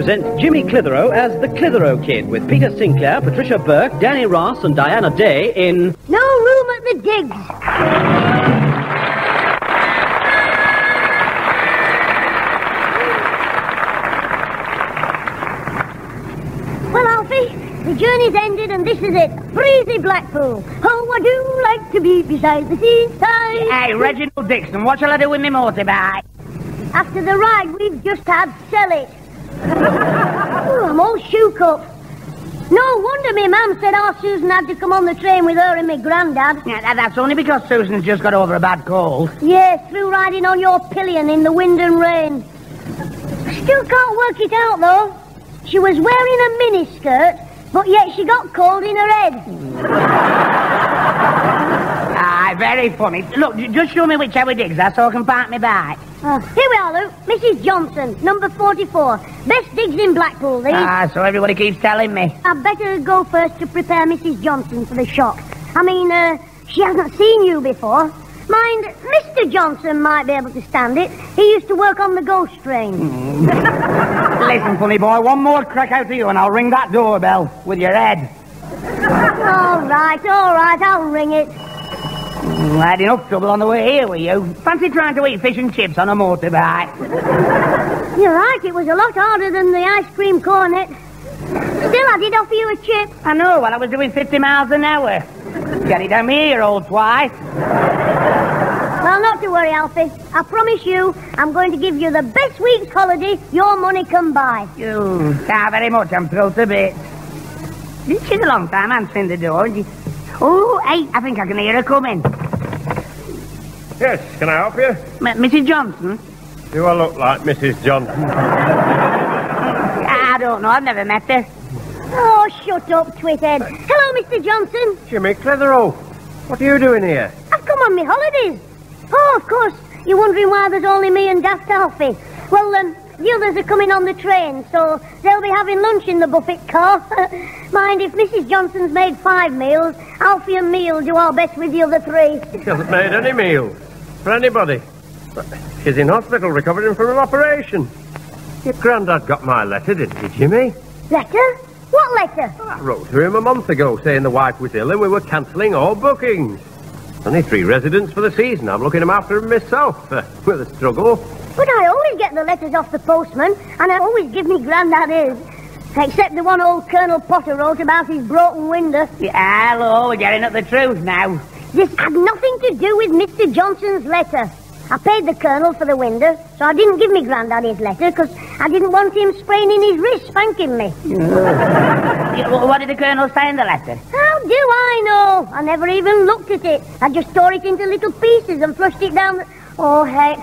present Jimmy Clitheroe as the Clitheroe Kid with Peter Sinclair, Patricia Burke, Danny Ross and Diana Day in... No Room at the Digs. Well, Alfie, the journey's ended and this is it. Breezy Blackpool. Oh, I do like to be beside the seaside. Hey, Reginald Dixon, what shall I do with me motorbike? After the ride we've just had, sell it. Ooh, I'm all shook up. No wonder me mum said our Susan had to come on the train with her and me grandad. Yeah, that's only because Susan's just got over a bad cold. Yes, through riding on your pillion in the wind and rain. Still can't work it out, though. She was wearing a miniskirt, but yet she got cold in her head. Aye, very funny. Look, just show me which way digs are so I can park my bike. Here we are, Luke. Mrs. Johnson, number 44. Best digs in Blackpool, these. So everybody keeps telling me. I'd better go first to prepare Mrs. Johnson for the shock. I mean, she hasn't seen you before. Mind, Mr. Johnson might be able to stand it. He used to work on the ghost train. Listen, funny boy, one more crack out to you and I'll ring that doorbell with your head. All right, I'll ring it. I had enough trouble on the way here with you. Fancy trying to eat fish and chips on a motorbike. You're right, it was a lot harder than the ice cream cornet. Still, I did offer you a chip. I know, well, I was doing 50 miles an hour. Get it down here, old twice. Well, not to worry, Alfie. I promise you, I'm going to give you the best week's holiday your money can buy. You, thank very much, I'm thrilled to bits. She's a long time answering the door. Oh, hey, I think I can hear her coming. Yes, can I help you? Mrs. Johnson? Do I look like Mrs. Johnson? I don't know, I've never met her. Oh, shut up, Twithead. Hello, Mr. Johnson. Jimmy Clitheroe. What are you doing here? I've come on my holidays. Oh, of course. You're wondering why there's only me and Daft Alfie. Well, the others are coming on the train, so they'll be having lunch in the buffet car. Mind, if Mrs. Johnson's made 5 meals, Alfie and me'll do our best with the other 3. She hasn't made any meals for anybody. But she's in hospital recovering from an operation. Your granddad got my letter, didn't he, Jimmy? Letter? What letter? I wrote to him a month ago saying the wife was ill and we were cancelling all bookings. Only 3 residents for the season. I'm looking after them myself, with a struggle. But I always get the letters off the postman, and I always give me granddad his. Except the one old Colonel Potter wrote about his broken window. Yeah, hello, we're getting at the truth now. This had nothing to do with Mr. Johnson's letter. I paid the Colonel for the window, so I didn't give me granddad his letter, because I didn't want him spraining his wrist spanking me. What did the Colonel say in the letter? How do I know? I never even looked at it. I just tore it into little pieces and flushed it down the... Oh, heck.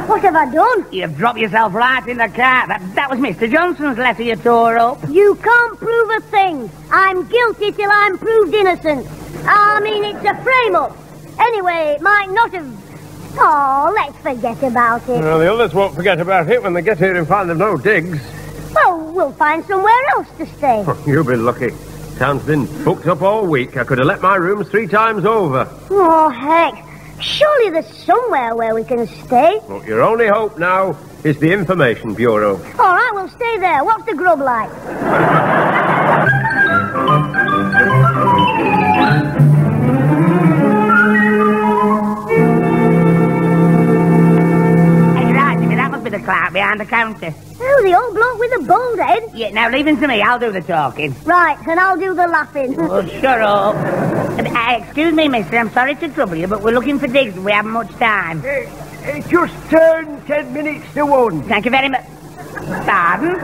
What have I done? You've dropped yourself right in the car. That was Mr. Johnson's letter you tore up. You can't prove a thing. I'm guilty till I'm proved innocent. I mean, it's a frame-up. Anyway, it might not have... Oh, let's forget about it. Well, the others won't forget about it when they get here and find there's no digs. Well, we'll find somewhere else to stay. You'll be lucky. Town's been booked up all week. I could have let my rooms 3 times over. Oh, heck. Surely there's somewhere where we can stay. Well, your only hope now is the Information Bureau. All right, we'll stay there. What's the grub like? The clerk behind the counter. Oh, the old bloke with the bald head? Yeah, now leave him to me. I'll do the talking. Right, and I'll do the laughing. Oh, shut up. Excuse me, mister. I'm sorry to trouble you, but we're looking for digs and we haven't much time. It just turned 10 minutes to 1. Thank you very much. Pardon?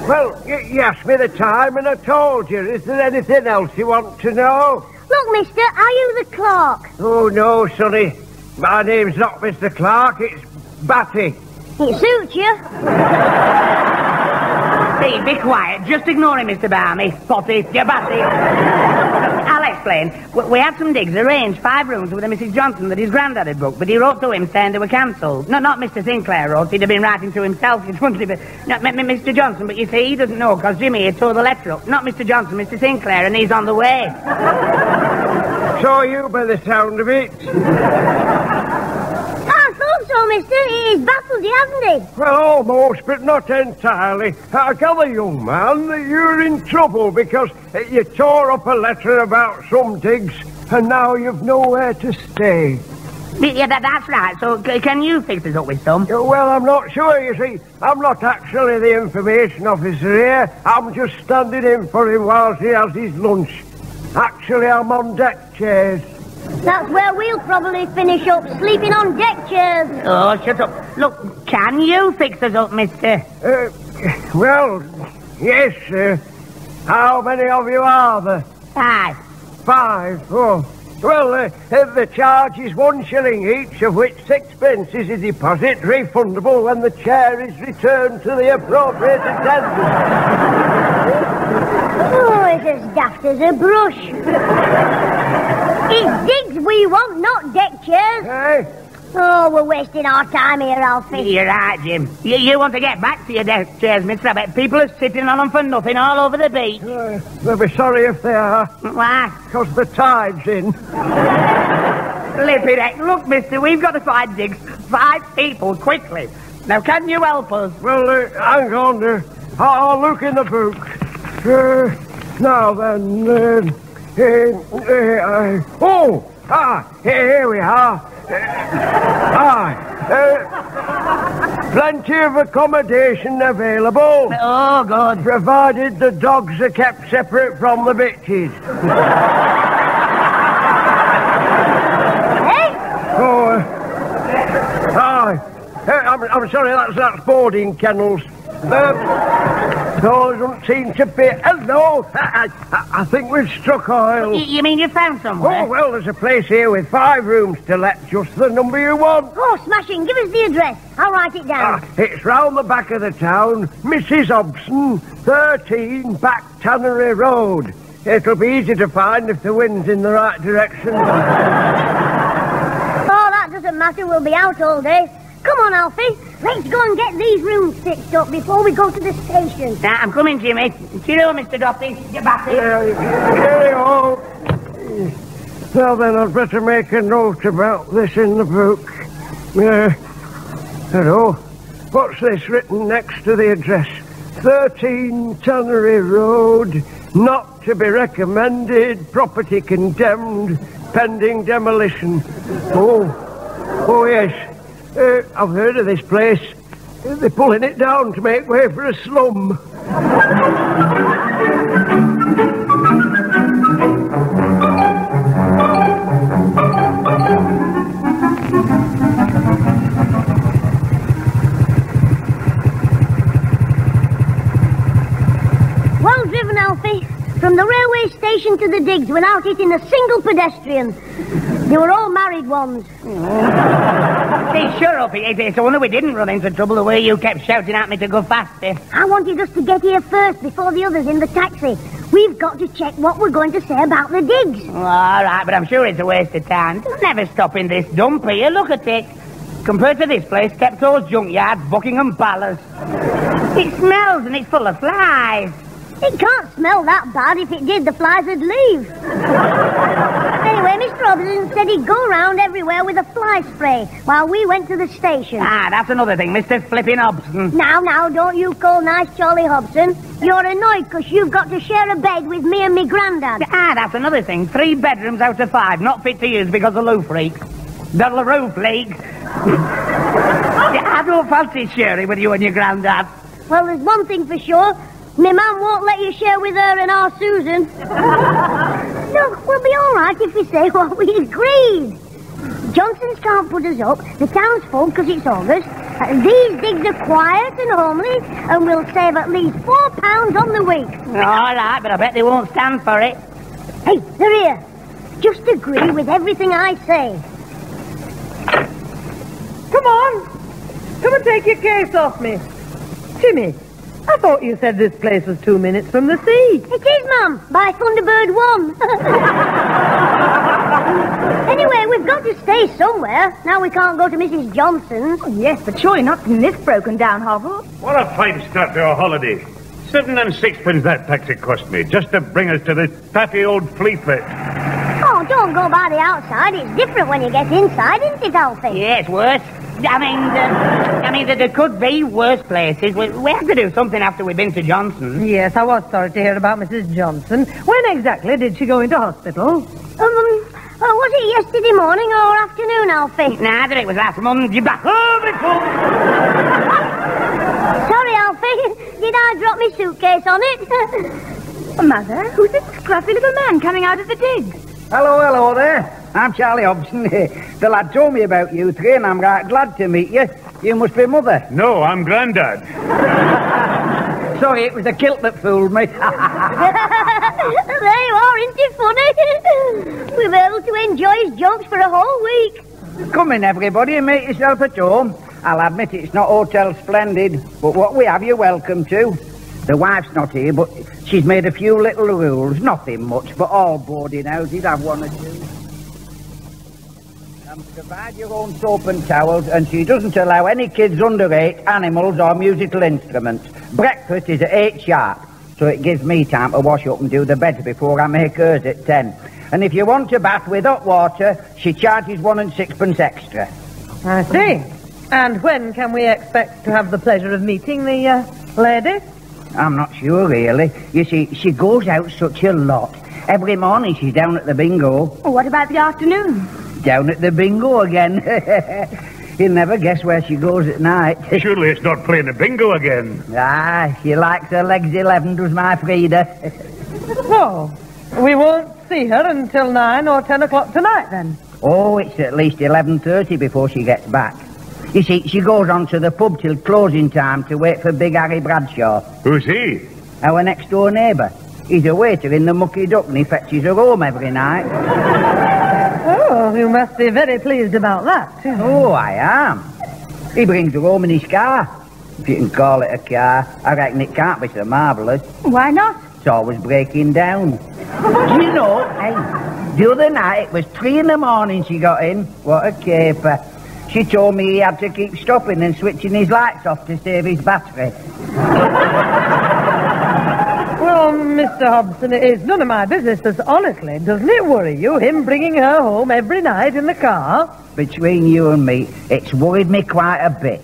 Well, you asked me the time and I told you. Is there anything else you want to know? Look, mister, are you the clerk? Oh, no, sonny. My name's not Mr. Clark, it's Batty. It suits you. See, be quiet. Just ignore him, Mr. Barmy. Potty, you're batty. I'll explain. We had some digs arranged, 5 rooms with a Mrs. Johnson that his granddad had booked, but he wrote to him saying they were cancelled. No, not Mr. Sinclair wrote. He'd have been writing to himself, wouldn't he? But no, Mr. Johnson, but you see, he doesn't know, because Jimmy had tore the letter up. Not Mr. Johnson, Mr. Sinclair, and he's on the way. So you by the sound of it. I thought so, know, mister, he's baffled you, hasn't he? Well, almost, but not entirely. I gather, young man, that you're in trouble because you tore up a letter about some digs and now you've nowhere to stay. Yeah, that's right. So, can you fix us up with some? Well, I'm not sure, you see. I'm not actually the information officer here. I'm just standing in for him whilst he has his lunch. Actually, I'm on deck chairs. That's where we'll probably finish up, sleeping on deck chairs. Oh, shut up. Look, can you fix us up, mister? Well, yes, how many of you are there? 5. 5, oh. Well, the charge is 1 shilling each, of which 6p is a deposit, refundable when the chair is returned to the appropriate attendant. Oh, it's as daft as a brush. It's digs we want, not deck chairs. Eh? Oh, we're wasting our time here, Alfie. You're right, Jim. You want to get back to your deck chairs, mister. I bet people are sitting on them for nothing all over the beach. They'll be sorry if they are. Why? Because the tide's in. Flippin' heck. Look, mister, we've got to find digs. 5 people, quickly. Now, can you help us? Well, hang on. I'll look in the book. Now then, here we are. Plenty of accommodation available. Oh, good. Provided the dogs are kept separate from the bitches. Hey? Oh, I'm sorry, that's boarding kennels. Those don't seem to be... Hello! I think we've struck oil. You mean you found somewhere? Oh, well, there's a place here with 5 rooms to let, just the number you want. Oh, smashing. Give us the address. I'll write it down. It's round the back of the town. Mrs. Hobson, 13 Back Tannery Road. It'll be easy to find if the wind's in the right direction. Oh, that doesn't matter. We'll be out all day. Come on, Alfie. Let's go and get these rooms fixed up before we go to the station. Now, I'm coming, Jimmy. Cheerio, Mr. Doffy. Get back here. Cheerio. Now then, I'd better make a note about this in the book. Hello. What's this written next to the address? 13 Tannery Road. Not to be recommended. Property condemned. Pending demolition. Oh, yes. I've heard of this place. They're pulling it down to make way for a slum. Well driven, Alfie. From the railway station to the digs without hitting a single pedestrian. They were all married ones. Hey, sure up. It's a wonder we didn't run into trouble the way you kept shouting at me to go faster. I wanted us to get here first before the others in the taxi. We've got to check what we're going to say about the digs. All right, but I'm sure it's a waste of time. They'll never stop in this dump here. Look at it. Compared to this place, Steptoe's junkyard, Buckingham Palace. It smells and it's full of flies. It can't smell that bad. If it did, the flies would leave. Anyway, Mr. Robinson said he'd go around everywhere with a fly spray while we went to the station. Ah, that's another thing, Mr. Flippin' Hobson. Now, don't you call nice Charlie Hobson. You're annoyed because you've got to share a bed with me and me granddad. Ah, that's another thing. 3 bedrooms out of 5, not fit to use because of roof leaks. The roof leaks. I don't fancy sharing with you and your granddad. Well, there's one thing for sure. My mum won't let you share with her and our Susan. Look, we'll be all right if we say what we agreed. Johnson's can't put us up. The town's full because it's August. These digs are quiet and homely, and we'll save at least £4 on the week. All right, but I bet they won't stand for it. Hey, they're here. Just agree with everything I say. Come on. Come and take your case off me. Jimmy, I thought you said this place was 2 minutes from the sea. It is, Mum, by Thunderbird 1. Anyway, we've got to stay somewhere. Now we can't go to Mrs. Johnson's. Oh, yes, but surely not in this broken-down hovel. What a fine start to a holiday. 7 and 6p that taxi cost me, just to bring us to this tatty old flea pit. Oh, don't go by the outside. It's different when you get inside, isn't it, Alfie? Yeah, it's worse. I mean, there could be worse places. We have to do something after we've been to Johnson's. Yes, I was sorry to hear about Mrs. Johnson. When exactly did she go into hospital? Was it yesterday morning or afternoon, Alfie? Neither, it was last Monday. Sorry, Alfie. Did I drop my suitcase on it? Mother, who's this scruffy little man coming out of the digs? Hello there. I'm Charlie Hobson. The lad told me about you three, and I'm right glad to meet you. You must be Mother. No, I'm Grandad. Sorry, it was the kilt that fooled me. There you are, isn't it funny? We were able to enjoy his jokes for a whole week. Come in, everybody, and make yourself at home. I'll admit it's not Hotel Splendid, but what we have, you're welcome to. The wife's not here, but she's made a few little rules. Nothing much, but all boarding houses have one or two. Provide your own soap and towels, and she doesn't allow any kids under 8, animals or musical instruments. Breakfast is at 8 sharp, so it gives me time to wash up and do the beds before I make hers at 10. And if you want a bath with hot water, she charges 1 and 6pence extra. I see. And when can we expect to have the pleasure of meeting the lady? I'm not sure, really. You see, she goes out such a lot. Every morning she's down at the bingo. What about the afternoon? Down at the bingo again. You'll never guess where she goes at night. Surely it's not playing the bingo again. Ah, she likes her legs 11, does my Frida. Oh, we won't see her until 9 or 10 o'clock tonight, then? Oh, it's at least 11:30 before she gets back. You see, she goes on to the pub till closing time to wait for Big Harry Bradshaw. Who's he? Our next-door neighbour. He's a waiter in the Mucky Duck, and he fetches her home every night. Oh, you must be very pleased about that. Oh, I am. He brings her home in his car. If you can call it a car, I reckon it can't be so marvellous. Why not? It's always breaking down. Do you know, hey, the other night it was 3 in the morning she got in. What a caper. She told me he had to keep stopping and switching his lights off to save his battery. Well, Mr. Hobson, it is none of my business, but honestly, doesn't it worry you, him bringing her home every night in the car? Between you and me, it's worried me quite a bit.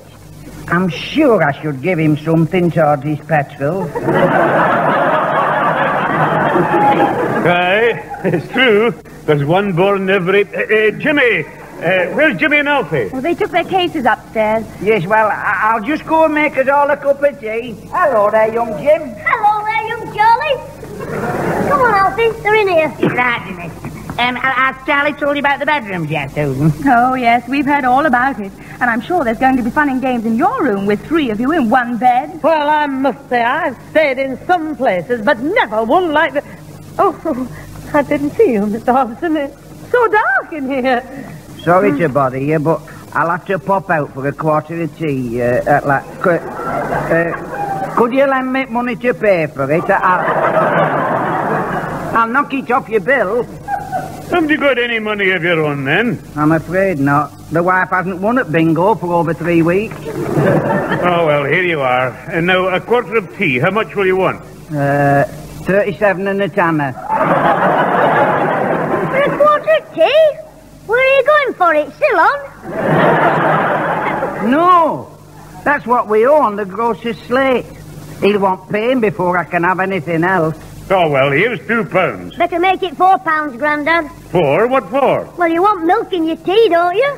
I'm sure I should give him something towards his petrol. Aye, it's true. There's one born every... Jimmy! Where's Jimmy and Alfie? Well, they took their cases upstairs. Yes, well, I'll just go and make us all a cup of tea. Hello there, young Jim. Hello there, young Charlie. Come on, Alfie, they're in here. Right, Jimmy. Has Charlie told you about the bedrooms yet, Susan? Oh, yes, we've heard all about it. And I'm sure there's going to be fun and games in your room with 3 of you in one bed. Well, I must say, I've stayed in some places, but never one like the... Oh, I didn't see you, Mr. Hobson. It's so dark in here. Sorry to bother you, but I'll have to pop out for a quarter of tea. Could you lend me money to pay for it? I'll knock it off your bill. Haven't you got any money of your own, then? I'm afraid not. The wife hasn't won at bingo for over 3 weeks. Oh, well, here you are. And now, a quarter of tea. How much will you want? 37 and a tanner. For a quarter of tea? Where are you going for it? Ceylon? No, that's what we owe on the grocer's slate. He'll want paying before I can have anything else. Oh, well, here's £2. Better make it £4, Grandad. 4? What for? Well, you want milk in your tea, don't you?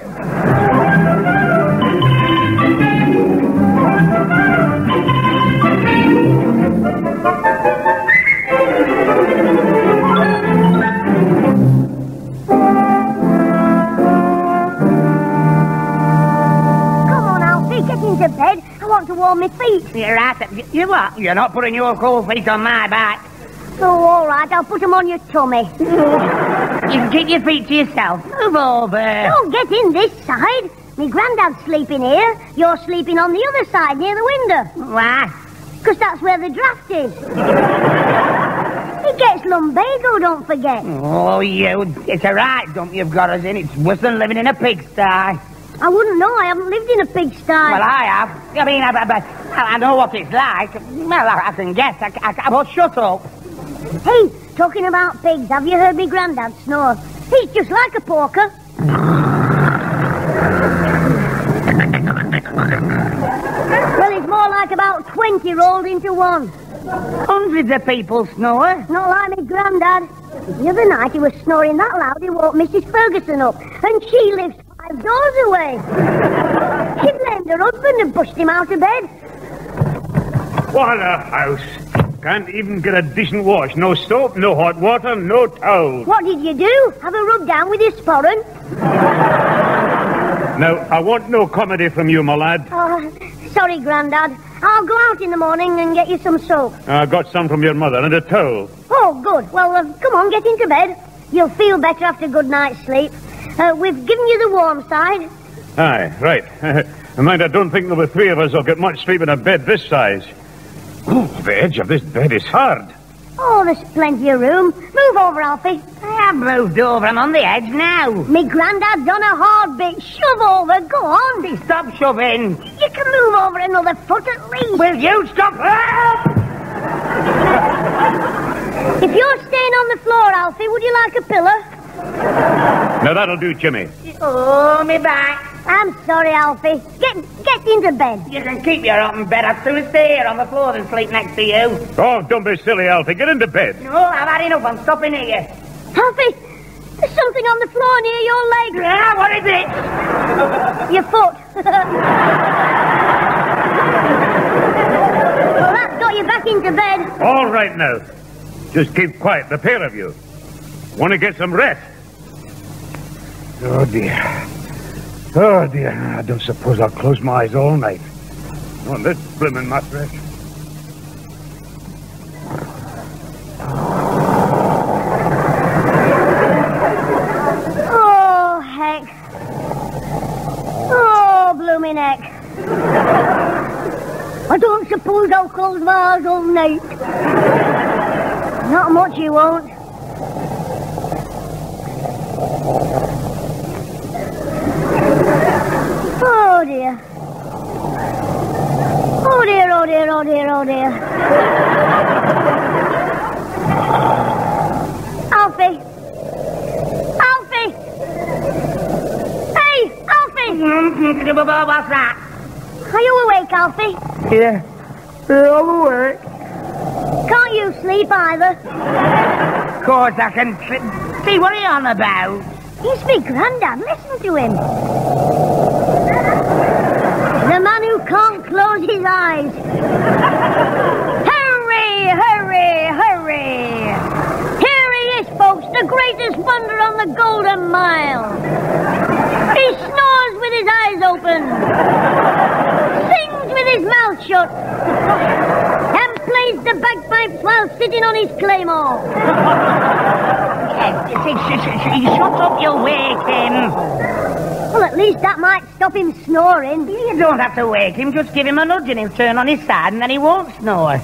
Get into bed. I want to warm my feet. You're right. You what? You're not putting your cold feet on my back. Oh, all right. I'll put them on your tummy. You can keep your feet to yourself. Move over. Don't get in this side. Me granddad's sleeping here. You're sleeping on the other side near the window. Why? Because that's where the draft is. It gets lumbago, don't forget. Oh, you. It's a right dump you've got us in. It's worse than living in a pigsty. I wouldn't know. I haven't lived in a pigsty. Well, I have. I mean, I know what it's like. Well, I can guess. Well, shut up. Hey, talking about pigs, have you heard me granddad snore? He's just like a porker. like about 20 rolled into one. Hundreds of people snore. Not like me granddad. The other night he was snoring that loud he woke Mrs. Ferguson up, and she lives 5 doors away. She blamed her husband and pushed him out of bed. What a house. Can't even get a decent wash. No soap, no hot water, no towel. What did you do? Have a rub down with your sporran? Now, I want no comedy from you, my lad. Oh, sorry, Grandad. I'll go out in the morning and get you some soap. I got some from your mother and a towel. Oh, good. Well, come on, get into bed. You'll feel better after a good night's sleep. We've given you the warm side. Aye, right. Mind, I don't think there were 3 of us will get much sleep in a bed this size. Oh, the edge of this bed is hard. Oh, there's plenty of room. Move over, Alfie. I have moved over. I'm on the edge now. Me Grandad's on a hard bit. Shove over. Go on. Stop shoving. You can move over another foot at least. Will you stop? If you're staying on the floor, Alfie, would you like a pillow? Now, that'll do, Jimmy. Oh, me back. I'm sorry, Alfie. Get into bed. You can keep your own bed. I'd sooner stay here on the floor than sleep next to you. Oh, don't be silly, Alfie. Get into bed. No, I've had enough. I'm stopping here. Alfie, there's something on the floor near your leg. Ah, what is it? Your foot. Well, that's got you back into bed. All right, now. Just keep quiet, the pair of you. Want to get some rest? Oh, dear. Oh, dear. I don't suppose I'll close my eyes all night. On this blimmin' mattress. Oh, heck. Oh, blooming heck. I don't suppose I'll close my eyes all night. Not much you won't. Oh, dear. Oh, dear, oh, dear, oh, dear, oh, dear. Alfie. Alfie. Hey, Alfie. What's that? Are you awake, Alfie? Yeah. I'm awake. Can't you sleep either? Of course I can see what are you on about? He's me Grandad. Listen to him. The man who can't close his eyes. Hurry, hurry, hurry. Here he is, folks, the greatest wonder on the Golden Mile. He snores with his eyes open, sings with his mouth shut, and plays the bagpipes while sitting on his claymore. Shut up, you'll wake him. Well, at least that might stop him snoring. You don't have to wake him, just give him a nudge and he'll turn on his side and then he won't snore.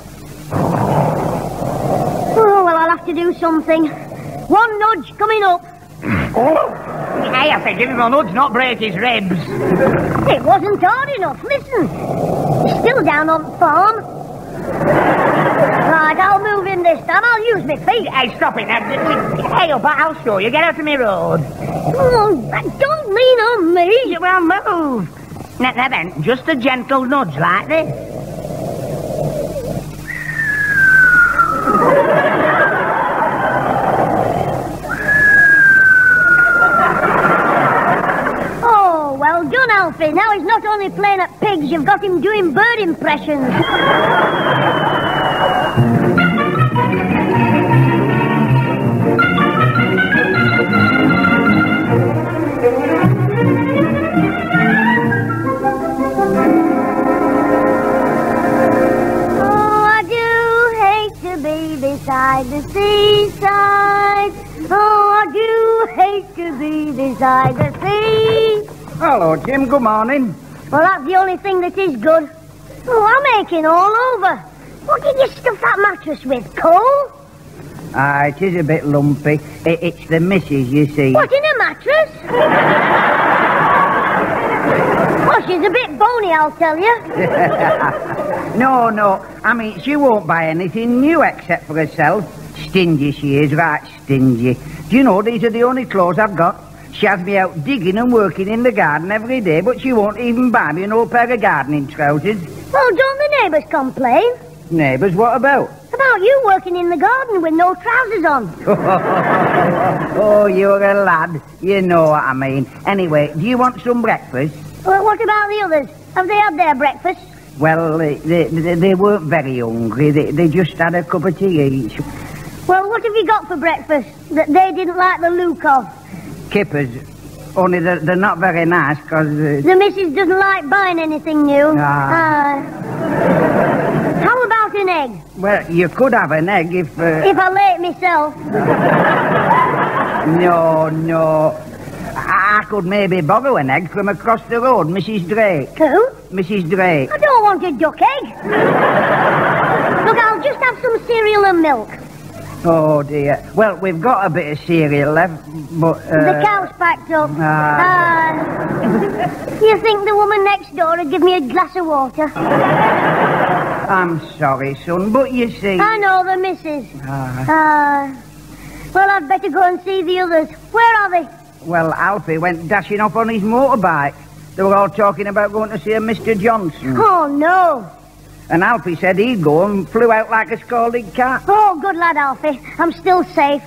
Oh, well, I'll have to do something. One nudge coming up. Hey, I said give him a nudge, not break his ribs. It wasn't hard enough. Listen. He's still down on the farm. Right, I'll move in this time. I'll use my feet. Hey, stop it now. Hey, up, I'll show you. Get out of my road. Oh, don't lean on me. Well, move. Now then, just a gentle nudge like this. Oh, well done, Alfie. Now he's not only playing at pigs, you've got him doing bird impressions. Beside the seaside. Oh, I do hate to be beside the sea. Hello, Jim. Good morning. Well, that's the only thing that is good. Oh, I'm aching all over. What did you stuff that mattress with, coal? It is a bit lumpy. It's the missus, you see. What, in a mattress? Well, she's a bit bony, I'll tell you. No. I mean, she won't buy anything new except for herself. Stingy she is, right stingy. Do you know, these are the only clothes I've got. She has me out digging and working in the garden every day, but she won't even buy me an old pair of gardening trousers. Well, don't the neighbours complain. Neighbours, what about? About you working in the garden with no trousers on. Oh, you're a lad. You know what I mean. Anyway, do you want some breakfast? Well, what about the others? Have they had their breakfast? Well, they weren't very hungry. They just had a cup of tea each. Well, what have you got for breakfast that they didn't like the look of? Kippers. Only they're not very nice, because... The missus doesn't like buying anything new. How about an egg? Well, you could have an egg if... If I lay it myself. No. I could maybe borrow an egg from across the road, Mrs. Drake. Who? Mrs. Drake. I don't want a duck egg. Look, I'll just have some cereal and milk. Oh, dear. Well, we've got a bit of cereal left, but... The cow's packed up. You think the woman next door would give me a glass of water? I'm sorry, son, but you see... I know, the missus. Well, I'd better go and see the others. Where are they? Well, Alfie went dashing off on his motorbike. They were all talking about going to see a Mr. Johnson. Oh, no. And Alfie said he'd go and flew out like a scalded cat. Oh, good lad, Alfie. I'm still safe.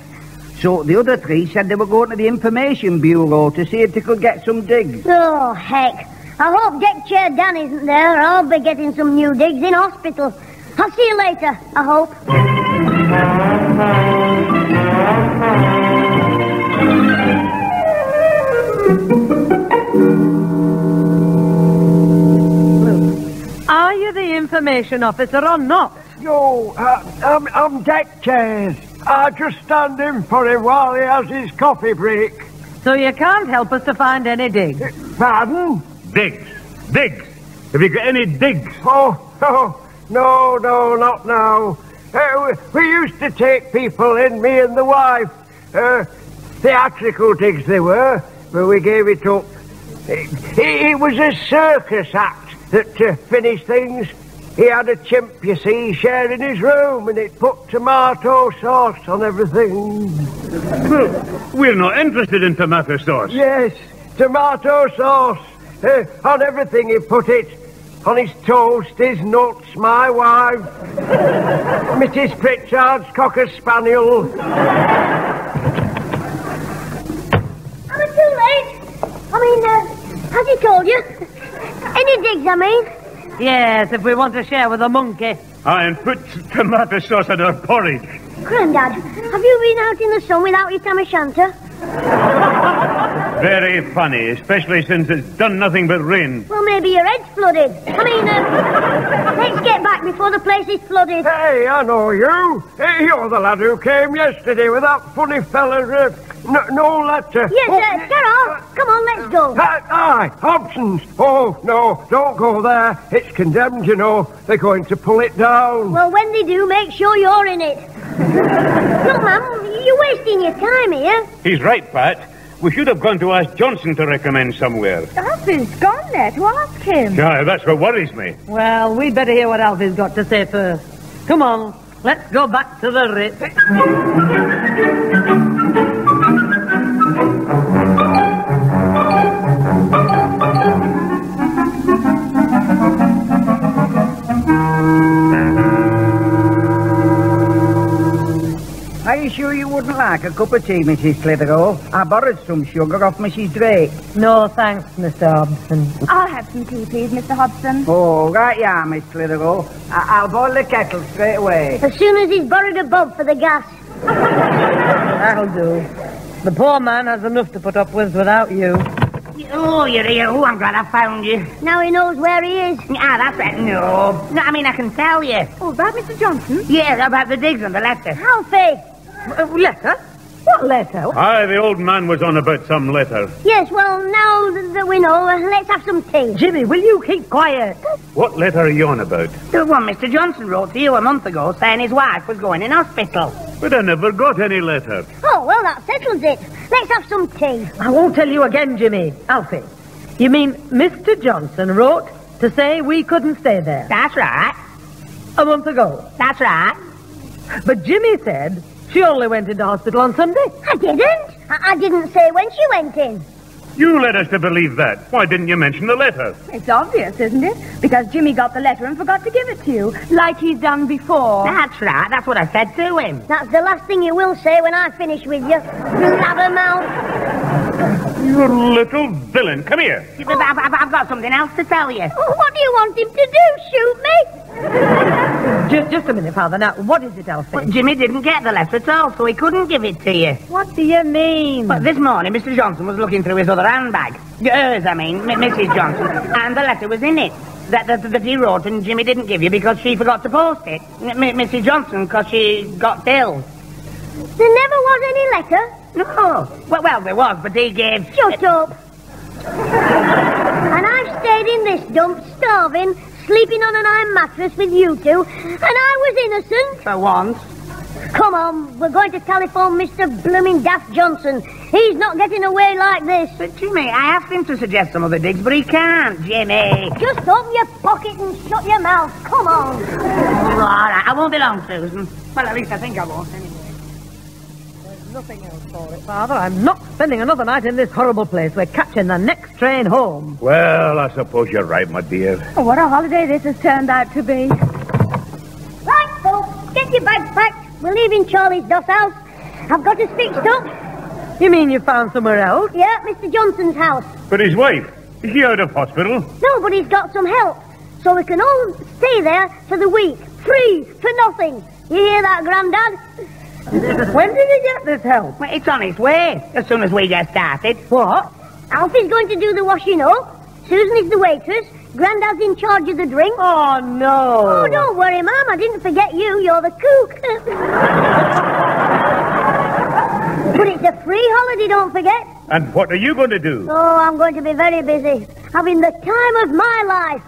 So the other three said they were going to the Information Bureau to see if they could get some digs. Oh, heck. I hope Deck Chair Dan isn't there. I'll be getting some new digs in hospital. I'll see you later, I hope. Are you the information officer or not? No, I'm Deck Chairs. I just stand in for him while he has his coffee break. So you can't help us to find any digs? Pardon? Digs. Have you got any digs? Oh, no, not now. We used to take people in, me and the wife. Theatrical digs they were, but we gave it up. It was a circus act that finished things. He had a chimp, you see, sharing his room, and it put tomato sauce on everything. We're not interested in tomato sauce. Yes, tomato sauce. On everything he put it. On his toast, his nuts, my wife. Mrs. Pritchard's cocker spaniel. Am I too late? Has he told you? Any digs, I mean? Yes, if we want to share with a monkey. And put tomato sauce on our porridge. Grandad, have you been out in the sun without your tam o' shanter? Very funny, especially since it's done nothing but rain. Well, maybe your head's flooded. Let's get back before the place is flooded. Hey, I know you. You're the lad who came yesterday with that funny fella's no letter. Yes, Carol, come on, let's go. Aye, Hobson's. Oh, no, don't go there. It's condemned, you know. They're going to pull it down. Well, when they do, make sure you're in it. Look, Mum, you're wasting your time here. He's right, Pat. We should have gone to ask Johnson to recommend somewhere. Alfie's gone there to ask him. Yeah, that's what worries me. Well, we'd better hear what Alfie's got to say first. Come on, let's go back to the Ritz. Are you sure you wouldn't like a cup of tea, Mrs. Clitheroe? I borrowed some sugar off Mrs. Drake. No, thanks, Mr. Hobson. I'll have some tea, please, Mr. Hobson. Oh, right you are, Miss Clitheroe. I'll boil the kettle straight away. As soon as he's borrowed a bob for the gas. That'll do. The poor man has enough to put up with without you. Oh, you're here. Oh, I'm glad I found you. Now he knows where he is. Ah, that's right. No, I mean, I can tell you. Oh, about Mr. Johnson? Yeah, about the digs and the letter. Alfie. Letter? What letter? Aye, the old man was on about some letter. Yes, well, now that we know, let's have some tea. Jimmy, will you keep quiet? What letter are you on about? The one Mr. Johnson wrote to you a month ago saying his wife was going in hospital. But I never got any letter. Oh, well, that settles it. Let's have some tea. I won't tell you again, Jimmy. Alfie, you mean Mr. Johnson wrote to say we couldn't stay there? That's right. A month ago? That's right. But Jimmy said she only went into hospital on Sunday. I didn't. I didn't say when she went in. You led us to believe that. Why didn't you mention the letter? It's obvious, isn't it? Because Jimmy got the letter and forgot to give it to you, like he's done before. That's right. That's what I said to him. That's the last thing you will say when I finish with you. Blabbermouth. You little villain. Come here. I've got something else to tell you. Oh, what do you want him to do? Shoot me? Just a minute, Father. Now, what is it, Elsie? Well, Jimmy didn't get the letter at all, so he couldn't give it to you. What do you mean? But this morning, Mr. Johnson was looking through his other handbag. Hers, I mean, Mrs. Johnson. And the letter was in it. That he wrote and Jimmy didn't give you because she forgot to post it. Mrs. Johnson, because she got ill. There never was any letter? No. Well, there was, but he gave... Shut up. And I've stayed in this dump, starving, sleeping on an iron mattress with you two, and I was innocent. For once. Come on, we're going to telephone Mr. Blooming Daft Johnson. He's not getting away like this. But, Jimmy, I asked him to suggest some other digs, but he can't, Jimmy. Just open your pocket and shut your mouth. Come on. All right, I won't be long, Susan. Well, at least I think I won't, anyway. There's nothing else for it, Father. I'm not spending another night in this horrible place. We're catching the next train home. Well, I suppose you're right, my dear. Oh, what a holiday this has turned out to be. Right, folks, get your bags packed. We're leaving Charlie's doss house. I've got us fixed up. You mean you found somewhere else? Yeah, Mr. Johnson's house. But his wife, is she out of hospital? No, but he's got some help. So we can all stay there for the week. Free, for nothing. You hear that, Grandad? When did he get this help? Well, it's on its way, as soon as we get started. What? Alfie's going to do the washing up. Susan is the waitress. Grandad's in charge of the drink. Oh, no. Oh, don't worry, Mum. I didn't forget you. You're the cook. But it's a free holiday, don't forget. And what are you going to do? Oh, I'm going to be very busy. Having the time of my life.